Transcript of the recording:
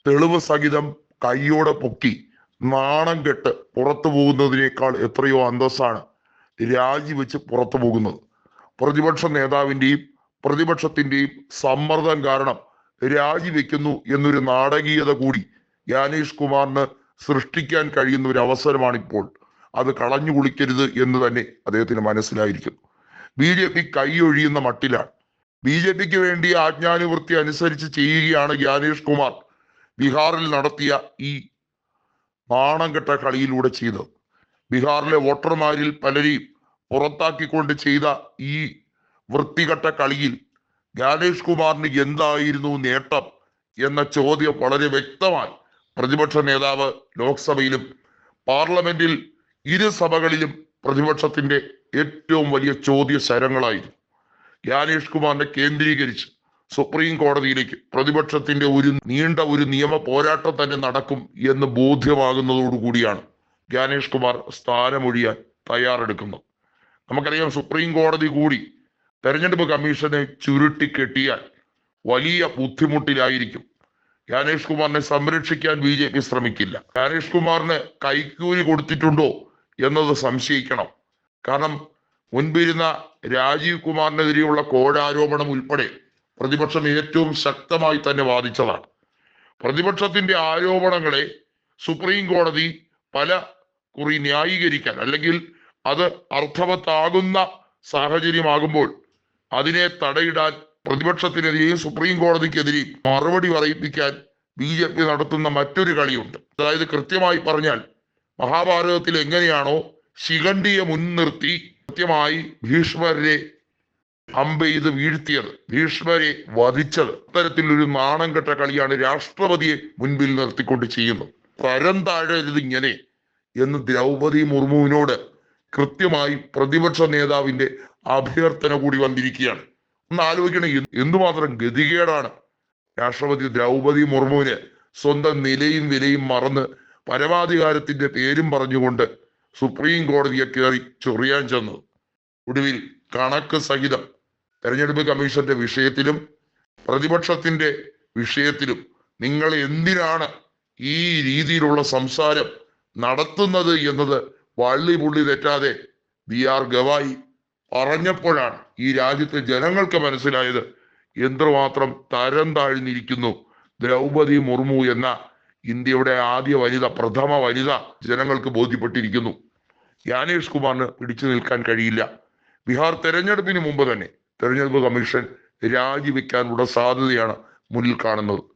തെളിവ് സഹിതം കൈയോടെ പൊക്കി നാണം കെട്ട് പുറത്തു പോകുന്നതിനേക്കാൾ എത്രയോ അന്തസ്സാണ് രാജിവെച്ച് പുറത്തു പോകുന്നത്. പ്രതിപക്ഷ നേതാവിന്റെയും പ്രതിപക്ഷത്തിന്റെയും സമ്മർദ്ദം കാരണം രാജിവെക്കുന്നു എന്നൊരു നാടകീയത കൂടി ജ്ഞാനേഷ് കുമാറിന് സൃഷ്ടിക്കാൻ കഴിയുന്ന ഒരു അവസരമാണിപ്പോൾ. അത് കളഞ്ഞു കുളിക്കരുത് എന്ന് തന്നെ അദ്ദേഹത്തിന് മനസ്സിലായിരിക്കുന്നു. BJP കൈയൊഴിയുന്ന മട്ടിലാണ്. BJPക്ക് വേണ്ടി ആജ്ഞാനുവൃത്തി അനുസരിച്ച് ചെയ്യുകയാണ് ജ്ഞാനേഷ് കുമാർ ബീഹാറിൽ നടത്തിയ ഈ നാണം കെട്ട കളിയിലൂടെ ചെയ്തത്. ബീഹാറിലെ വോട്ടർമാരിൽ പലരെയും പുറത്താക്കിക്കൊണ്ട് ചെയ്ത ഈ വൃത്തികെട്ട കളിയിൽ ജ്ഞാനേഷ് കുമാറിന് എന്തായിരുന്നു നേട്ടം എന്ന ചോദ്യം വളരെ വ്യക്തമായി പ്രതിപക്ഷ നേതാവ് ലോക്സഭയിലും പാർലമെന്റിൽ ഇരു സഭകളിലും പ്രതിപക്ഷത്തിന്റെ ഏറ്റവും വലിയ ചോദ്യ ശരങ്ങളായിരുന്നു. ജ്ഞാനേഷ് കുമാറിനെ കേന്ദ്രീകരിച്ച് സുപ്രീം കോടതിയിലേക്ക് പ്രതിപക്ഷത്തിന്റെ നീണ്ട ഒരു നിയമ പോരാട്ടം തന്നെ നടക്കും എന്ന് ബോധ്യമാകുന്നതോടുകൂടിയാണ് ജ്ഞാനേഷ് കുമാർ സ്ഥാനമൊഴിയാൻ തയ്യാറെടുക്കുന്നത്. നമുക്കറിയാം, സുപ്രീം കോടതി കൂടി തെരഞ്ഞെടുപ്പ് കമ്മീഷനെ ചുരുട്ടിക്കെട്ടിയാൽ വലിയ ബുദ്ധിമുട്ടിലായിരിക്കും. ജ്ഞാനേഷ് കുമാറിനെ സംരക്ഷിക്കാൻ BJP ശ്രമിക്കില്ല. ജ്ഞാനേഷ് കുമാറിന് കൈക്കൂലി കൊടുത്തിട്ടുണ്ടോ എന്നത് സംശയിക്കണം. കാരണം മുൻപിരുന്ന രാജീവ് കുമാറിനെതിരെയുള്ള കോഴാരോപണം ഉൾപ്പെടെ പ്രതിപക്ഷം ഏറ്റവും ശക്തമായി തന്നെ വാദിച്ചതാണ്. പ്രതിപക്ഷത്തിന്റെ ആരോപണങ്ങളെ സുപ്രീം കോടതി പല കുറി ന്യായീകരിക്കാൻ അല്ലെങ്കിൽ അത് അർത്ഥവത്താകുന്ന സാഹചര്യമാകുമ്പോൾ അതിനെ തടയിടാൻ പ്രതിപക്ഷത്തിനെതിരെയും സുപ്രീം കോടതിക്കെതിരെയും മറുപടി പറയിപ്പിക്കാൻ BJP നടത്തുന്ന മറ്റൊരു കളിയുണ്ട്. അതായത് കൃത്യമായി പറഞ്ഞാൽ മഹാഭാരതത്തിൽ എങ്ങനെയാണോ ശിഖണ്ഡിയെ മുൻനിർത്തി കൃത്യമായി ഭീഷ്മരെ അമ്പെയ്ത് വീഴ്ത്തിയത്, ഭീഷ്മരെ വധിച്ചത്, അത്തരത്തിലൊരു നാണം കെട്ട കളിയാണ് രാഷ്ട്രപതിയെ മുൻപിൽ നിർത്തിക്കൊണ്ട് ചെയ്യുന്നത്. തരം താഴരുത് ഇങ്ങനെ എന്ന് ദ്രൗപദി മുർമുവിനോട് കൃത്യമായി പ്രതിപക്ഷ നേതാവിന്റെ അഭ്യർത്ഥന കൂടി വന്നിരിക്കുകയാണ്. ഒന്ന് ആലോചിക്കണം, എന്തുമാത്രം ഗതികേടാണ്. രാഷ്ട്രപതി ദ്രൗപദി മുർമുവിന് സ്വന്തം നിലയും വിലയും മറന്ന് പരമാധികാരത്തിന്റെ പേരും പറഞ്ഞുകൊണ്ട് സുപ്രീം കോടതിയെ കയറി ചൊറിയാൻ ചെന്നത്. ഒടുവിൽ കണക്ക് സഹിതം തെരഞ്ഞെടുപ്പ് കമ്മീഷന്റെ വിഷയത്തിലും പ്രതിപക്ഷത്തിന്റെ വിഷയത്തിലും നിങ്ങൾ എന്തിനാണ് ഈ രീതിയിലുള്ള സംസാരം നടത്തുന്നത് എന്നത് വള്ളി പുള്ളി തെറ്റാതെ BR ഗവായി പറഞ്ഞപ്പോഴാണ് ഈ രാജ്യത്തെ ജനങ്ങൾക്ക് മനസ്സിലായത് എന്തുമാത്രം തരം താഴ്ന്നിരിക്കുന്നു ദ്രൗപദി മുർമു എന്ന ഇന്ത്യയുടെ ആദ്യ വനിത, പ്രഥമ വനിത ജനങ്ങൾക്ക് ബോധ്യപ്പെട്ടിരിക്കുന്നു. ജ്ഞാനേഷ് കുമാറിന് പിടിച്ചു നിൽക്കാൻ കഴിയില്ല. ബീഹാർ തെരഞ്ഞെടുപ്പിന് മുമ്പ് തന്നെ തെരഞ്ഞെടുപ്പ് കമ്മീഷൻ രാജിവെക്കാനുള്ള സാധ്യതയാണ് മുന്നിൽ കാണുന്നത്.